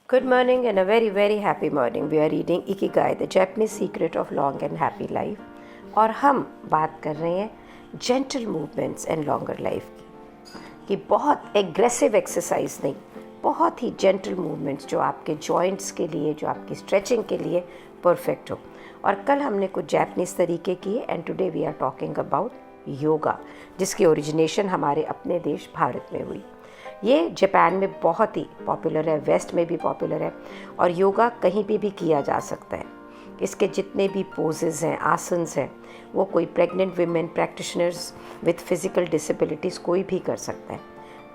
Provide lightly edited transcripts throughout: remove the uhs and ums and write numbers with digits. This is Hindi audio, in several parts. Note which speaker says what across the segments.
Speaker 1: Good morning and a very very happy morning. We are reading Ikigai, the Japanese secret of long and happy life. और हम बात कर रहे हैं gentle movements and longer life की, कि बहुत एग्रेसिव एक्सरसाइज नहीं, बहुत ही gentle movements जो आपके joints के लिए, जो आपकी stretching के लिए परफेक्ट हो. और कल हमने कुछ जापानीज़ तरीके किए and today we are talking about yoga, जिसकी ओरिजिनेशन हमारे अपने देश भारत में हुई. ये जापान में बहुत ही पॉपुलर है, वेस्ट में भी पॉपुलर है और योगा कहीं भी किया जा सकता है. इसके जितने भी पोजेज़ हैं, आसन्स हैं, वो कोई pregnant women practitioners with physical disabilities कोई भी कर सकता है.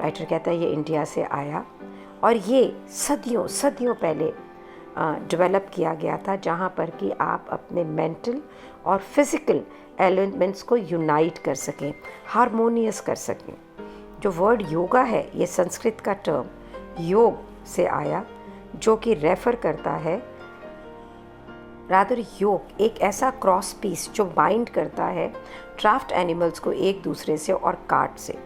Speaker 1: राइटर कहता है ये इंडिया से आया और ये सदियों सदियों पहले डेवलप किया गया था, जहाँ पर कि आप अपने मेंटल और फिज़िकल एलिमेंट्स को यूनाइट कर सकें, हारमोनियस कर सकें. जो वर्ड योगा है, ये संस्कृत का टर्म योग से आया, जो कि रेफ़र करता है रादर योग एक ऐसा क्रॉस पीस जो बाइंड करता है ड्राफ्ट एनिमल्स को एक दूसरे से और काट से.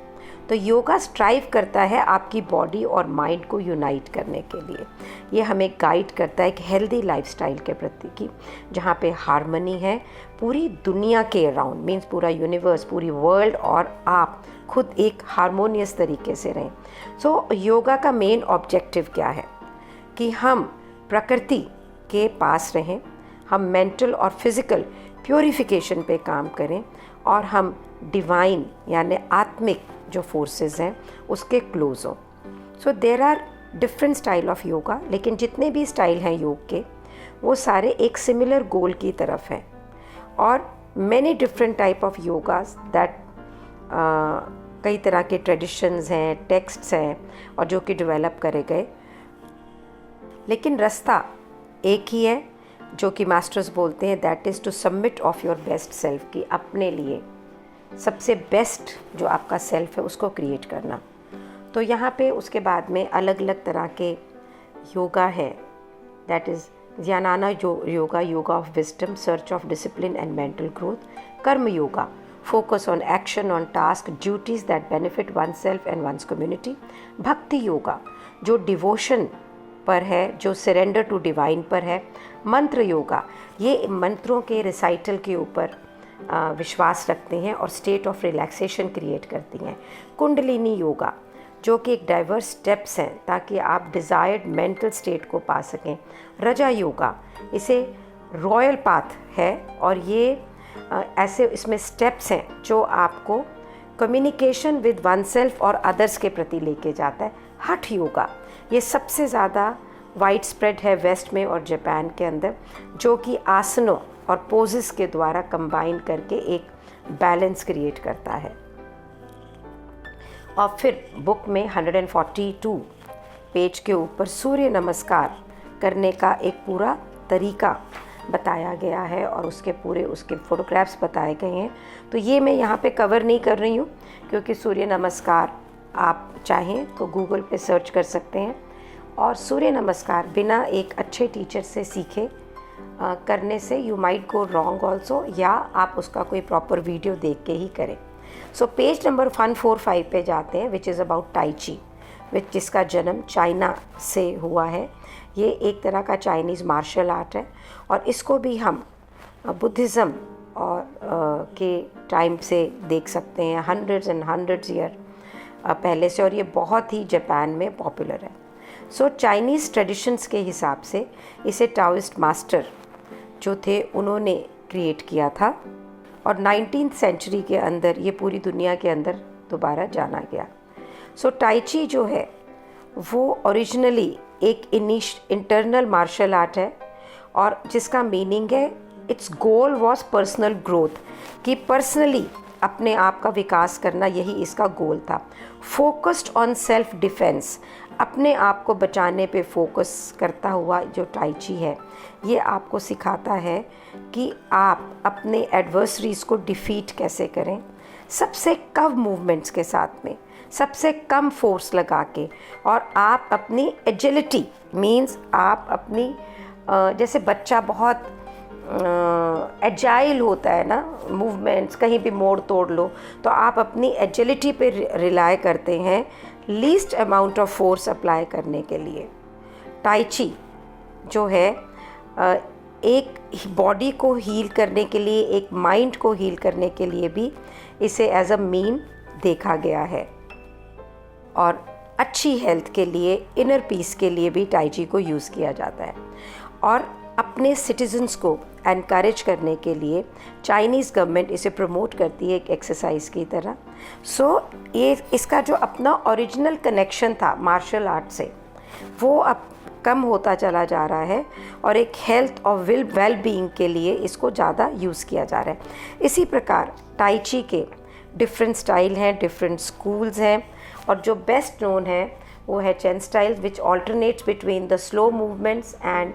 Speaker 1: तो योगा स्ट्राइव करता है आपकी बॉडी और माइंड को यूनाइट करने के लिए. ये हमें गाइड करता है एक हेल्दी लाइफस्टाइल के प्रति की, जहाँ पे हार्मनी है पूरी दुनिया के अराउंड, मीन्स पूरा यूनिवर्स, पूरी वर्ल्ड, और आप खुद एक हारमोनियस तरीके से रहें. सो योगा का मेन ऑब्जेक्टिव क्या है कि हम प्रकृति के पास रहें, हम मेंटल और फिज़िकल प्योरिफिकेशन पे काम करें और हम डिवाइन यानी आत्मिक जो फोर्सेस हैं उसके क्लोज हो. So there are different style of yoga, लेकिन जितने भी स्टाइल हैं योग के वो सारे एक सिमिलर गोल की तरफ हैं. और many different type of yogas that कई तरह के ट्रेडिशंस हैं, टेक्स्ट्स हैं और जो कि डेवलप करे गए, लेकिन रास्ता एक ही है जो कि मास्टर्स बोलते हैं, that is to submit of your best self, कि अपने लिए सबसे बेस्ट जो आपका सेल्फ है उसको क्रिएट करना. तो यहाँ पे उसके बाद में अलग अलग तरह के योगा है, that is Jnana yoga, yoga of wisdom, search of discipline and mental growth. Karma yoga, focus on action, on task, duties that benefit oneself and one's community. भक्ति योगा जो डिवोशन पर है, जो सरेंडर टू डिवाइन पर है. मंत्र योगा, ये मंत्रों के रिसाइटल के ऊपर विश्वास रखते हैं और स्टेट ऑफ रिलैक्सेशन क्रिएट करती हैं. कुंडलिनी योगा जो कि एक डाइवर्स स्टेप्स हैं ताकि आप डिज़ायर्ड मेंटल स्टेट को पा सकें. रजा योगा, इसे रॉयल पाथ है और ये ऐसे इसमें स्टेप्स हैं जो आपको कम्युनिकेशन विद वन सेल्फ और अदर्स के प्रति लेके जाता है. हठ योगा, ये सबसे ज़्यादा वाइड स्प्रेड है वेस्ट में और जापान के अंदर, जो कि आसनों और पोजेस के द्वारा कंबाइन करके एक बैलेंस क्रिएट करता है. और फिर बुक में 142 पेज के ऊपर सूर्य नमस्कार करने का एक पूरा तरीका बताया गया है और उसके फोटोग्राफ्स बताए गए हैं. तो ये मैं यहाँ पे कवर नहीं कर रही हूँ, क्योंकि सूर्य नमस्कार आप चाहें तो गूगल पे सर्च कर सकते हैं. और सूर्य नमस्कार बिना एक अच्छे टीचर से सीखे करने से you might go wrong also, या आप उसका कोई प्रॉपर वीडियो देख के ही करें. सो पेज नंबर 145 पे जाते हैं, विच इज़ अबाउट टाई ची, जिसका जन्म चाइना से हुआ है. ये एक तरह का चाइनीज़ मार्शल आर्ट है और इसको भी हम बुद्धिज़्म और के टाइम से देख सकते हैं, हंड्रेड्स एंड हंड्रेड्स ईयर पहले से, और ये बहुत ही जापान में पॉपुलर है. सो चाइनीज़ ट्रेडिशंस के हिसाब से इसे टाओइस्ट मास्टर जो थे उन्होंने क्रिएट किया था और 19th सेंचुरी के अंदर ये पूरी दुनिया के अंदर दोबारा जाना गया. सो टाई ची जो है वो ओरिजिनली एक इंटरनल मार्शल आर्ट है और जिसका मीनिंग है it's goal was personal growth, कि पर्सनली अपने आप का विकास करना, यही इसका गोल था. फोकस्ड ऑन सेल्फ डिफेंस, अपने आप को बचाने पे फोकस करता हुआ जो टाई ची है, ये आपको सिखाता है कि आप अपने एडवर्सरीज़ को डिफीट कैसे करें सबसे कम मूवमेंट्स के साथ में, सबसे कम फोर्स लगा के. और आप अपनी एजिलिटी, मीन्स आप अपनी जैसे बच्चा बहुत एजाइल होता है ना, मूवमेंट्स कहीं भी मोड़ तोड़ लो, तो आप अपनी एजिलिटी पे रिलाय करते हैं least amount of force apply करने के लिए. टाई ची जो है एक बॉडी को हील करने के लिए, एक माइंड को हील करने के लिए भी इसे एज अ मीन देखा गया है। और अच्छी हेल्थ के लिए, इनर पीस के लिए भी टाई ची को यूज़ किया जाता है। और अपने सिटीजन्स को एनकरेज करने के लिए चाइनीज़ गवर्नमेंट इसे प्रमोट करती है एक एक्सरसाइज की तरह। ये इसका जो अपना ओरिजिनल कनेक्शन था मार्शल आर्ट से, वो अब कम होता चला जा रहा है और एक हेल्थ और वेल बीइंग के लिए इसको ज़्यादा यूज़ किया जा रहा है। इसी प्रकार टाई ची के डिफरेंट स्टाइल हैं, डिफरेंट स्कूल्स हैं, और जो बेस्ट नोन है वो है Chen style, which alternates between the slow movements and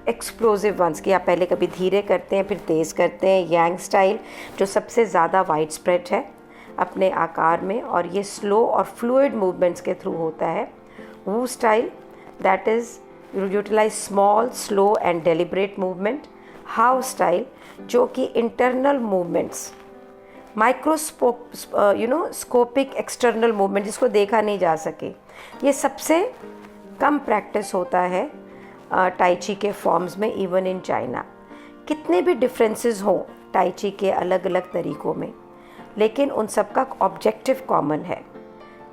Speaker 1: explosive ones, कि आप पहले कभी धीरे करते हैं फिर तेज़ करते हैं। यांग स्टाइल जो सबसे ज़्यादा वाइड स्प्रेड है अपने आकार में, और ये स्लो और फ्लूइड मूवमेंट्स के थ्रू होता है। Wu style that is utilise small, slow and deliberate movement. Hao style जो कि इंटरनल मूवमेंट्स, स्कोपिक एक्सटर्नल मूवमेंट जिसको देखा नहीं जा सके, ये सबसे कम प्रैक्टिस होता है टाई ची के फॉर्म्स में, इवन इन चाइना। कितने भी डिफरेंसेस हों टाई ची के अलग अलग तरीक़ों में, लेकिन उन सब का ऑब्जेक्टिव कॉमन है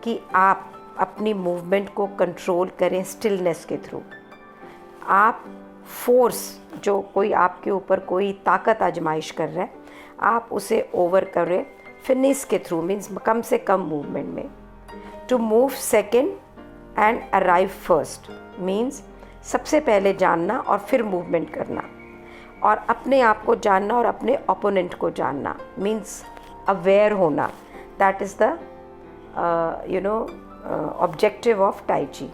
Speaker 1: कि आप अपनी मूवमेंट को कंट्रोल करें स्टिलनेस के थ्रू। आप फोर्स, जो कोई आपके ऊपर कोई ताकत आजमाइश कर रहा है, आप उसे ओवर करें फिनिश के थ्रू, मीन्स कम से कम मूवमेंट में। To move second and arrive first means सबसे पहले जानना और फिर मूवमेंट करना, और अपने आप को जानना और अपने ओपोनेंट को जानना, मीन्स अवेयर होना। That is the objective of tie ची।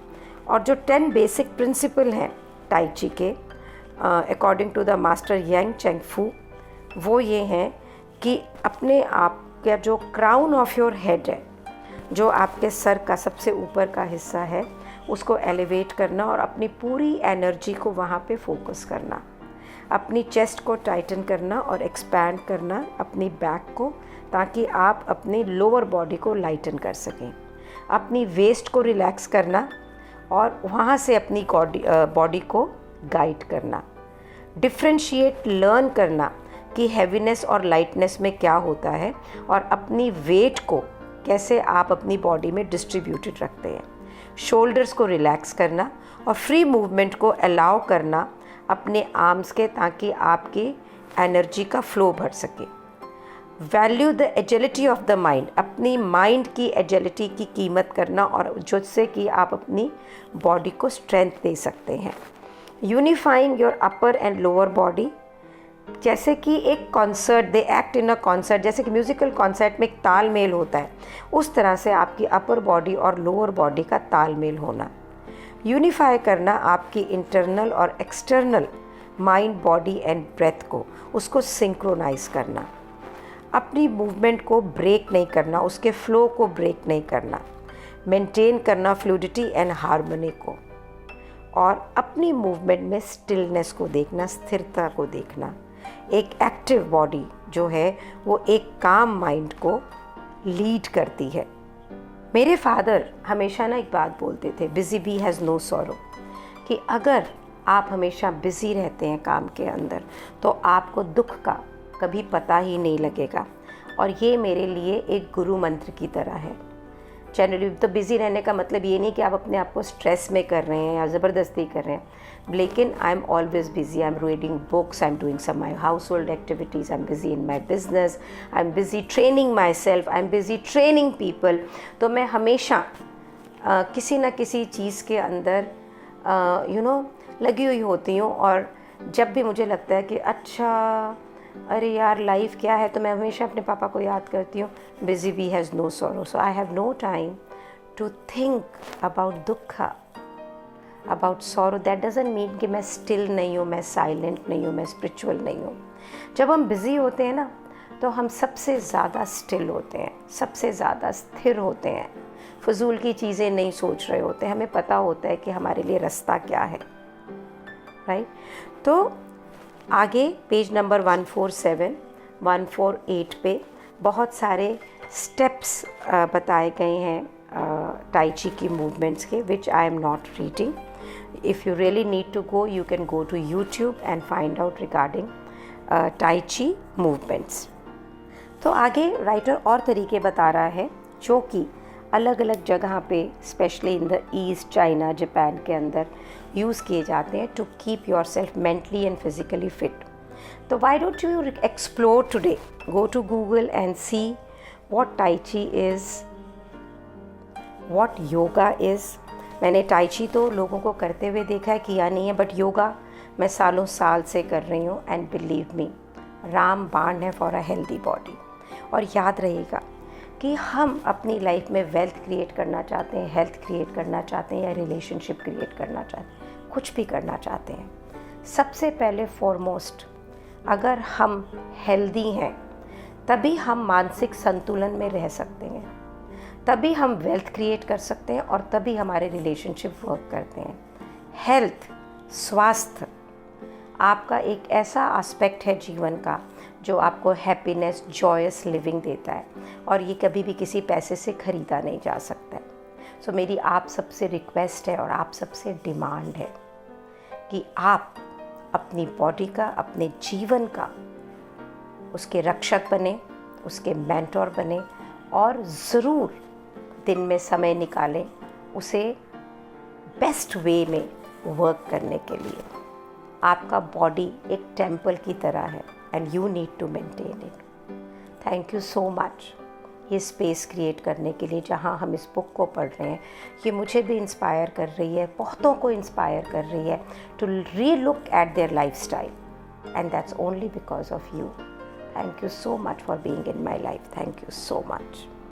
Speaker 1: और जो 10 बेसिक प्रिंसिपल हैं टाई ची के according to the master Yang Cheng Fu, वो ये हैं कि अपने आप का जो क्राउन ऑफ योर हेड है, जो आपके सर का सबसे ऊपर का हिस्सा है, उसको एलिवेट करना और अपनी पूरी एनर्जी को वहाँ पे फोकस करना। अपनी चेस्ट को टाइटन करना और एक्सपैंड करना अपनी बैक को, ताकि आप अपनी लोअर बॉडी को लाइटन कर सकें। अपनी वेस्ट को रिलैक्स करना और वहाँ से अपनी बॉडी को गाइड करना। डिफ्रेंशिएट लर्न करना कि हैवीनेस और लाइटनेस में क्या होता है, और अपनी वेट को कैसे आप अपनी बॉडी में डिस्ट्रीब्यूटेड रखते हैं। शोल्डर्स को रिलैक्स करना और फ्री मूवमेंट को अलाउ करना अपने आर्म्स के, ताकि आपकी एनर्जी का फ्लो बढ़ सके। Value the agility of the mind, अपनी माइंड की एजिलिटी की कीमत करना, और जिससे कि आप अपनी बॉडी को स्ट्रेंथ दे सकते हैं। Unifying your upper and lower body, जैसे कि एक concert, they act in a concert, जैसे कि म्यूज़िकल कॉन्सर्ट में एक तालमेल होता है, उस तरह से आपकी अपर बॉडी और लोअर बॉडी का तालमेल होना। यूनिफाई करना आपकी इंटरनल और external mind, body and breath को, उसको सिंक्रोनाइज करना। अपनी मूवमेंट को ब्रेक नहीं करना, उसके फ्लो को ब्रेक नहीं करना। मेंटेन करना फ्लूइडिटी एंड हार्मनी को, और अपनी मूवमेंट में स्टिलनेस को देखना, स्थिरता को देखना। एक एक्टिव बॉडी जो है वो एक काम माइंड को लीड करती है। मेरे फादर हमेशा ना एक बात बोलते थे, busy bee has no sorrow, कि अगर आप हमेशा बिज़ी रहते हैं काम के अंदर तो आपको दुख का कभी पता ही नहीं लगेगा। और ये मेरे लिए एक गुरु मंत्र की तरह है। जनरली तो बिज़ी रहने का मतलब ये नहीं कि आप अपने आप को स्ट्रेस में कर रहे हैं या ज़बरदस्ती कर रहे हैं, लेकिन I am always busy. I am reading books, I am doing some my household activities, I am busy in my business, I am busy training myself, I am busy training people. तो मैं हमेशा किसी न किसी चीज़ के अंदर लगी हुई होती हूँ। और जब भी मुझे लगता है कि अच्छा अरे यार लाइफ क्या है, तो मैं हमेशा अपने पापा को याद करती हूँ, busy bee has no sorrow, so I have no time to think about दुख, about sorrow. That doesn't mean कि मैं स्टिल नहीं हूँ, मैं साइलेंट नहीं हूँ, मैं स्पिरिचुअल नहीं हूँ। जब हम बिज़ी होते हैं ना, तो हम सबसे ज़्यादा स्टिल होते हैं, सबसे ज़्यादा स्थिर होते हैं, फजूल की चीज़ें नहीं सोच रहे होते, हमें पता होता है कि हमारे लिए रास्ता क्या है, राइट। तो आगे पेज नंबर 147, 148 पे बहुत सारे स्टेप्स बताए गए हैं टाई ची की मूवमेंट्स के, which I am not reading. If you really need to go, you can go to YouTube and find out regarding Tai Chi movements. तो आगे राइटर और तरीके बता रहा है जो कि अलग अलग जगह पे specially in the east, China, Japan के अंदर यूज़ किए जाते हैं to keep yourself mentally and physically fit. तो why don't you explore today, go to Google and see what Tai Chi is, what yoga is. मैंने Tai Chi तो लोगों को करते हुए देखा है, किया नहीं है, बट योगा मैं सालों साल से कर रही हूँ. एंड बिलीव मी, रामबाण है फॉर अ हेल्दी बॉडी. और याद रहेगा कि हम अपनी लाइफ में वेल्थ क्रिएट करना चाहते हैं, हेल्थ क्रिएट करना चाहते हैं, या रिलेशनशिप क्रिएट करना चाहते हैं, कुछ भी करना चाहते हैं, सबसे पहले फॉरमोस्ट अगर हम हेल्दी हैं तभी हम मानसिक संतुलन में रह सकते हैं, तभी हम वेल्थ क्रिएट कर सकते हैं और तभी हमारे रिलेशनशिप वर्क करते हैं. हेल्थ, स्वास्थ्य आपका एक ऐसा एस्पेक्ट है जीवन का जो आपको हैप्पीनेस, जॉयस लिविंग देता है, और ये कभी भी किसी पैसे से ख़रीदा नहीं जा सकता है. सो मेरी आप सबसे रिक्वेस्ट है और आप सबसे डिमांड है कि आप अपनी बॉडी का, अपने जीवन का उसके रक्षक बने, उसके मेंटोर बने, और ज़रूर दिन में समय निकालें उसे बेस्ट वे में वर्क करने के लिए. आपका बॉडी एक टेम्पल की तरह है and you need to maintain it. Thank you so much ये स्पेस क्रिएट करने के लिए जहाँ हम इस बुक को पढ़ रहे हैं. ये मुझे भी इंस्पायर कर रही है, बहुतों को इंस्पायर कर रही है to relook at their lifestyle, and that's only because of you. Thank you so much for being in my life. Thank you so much.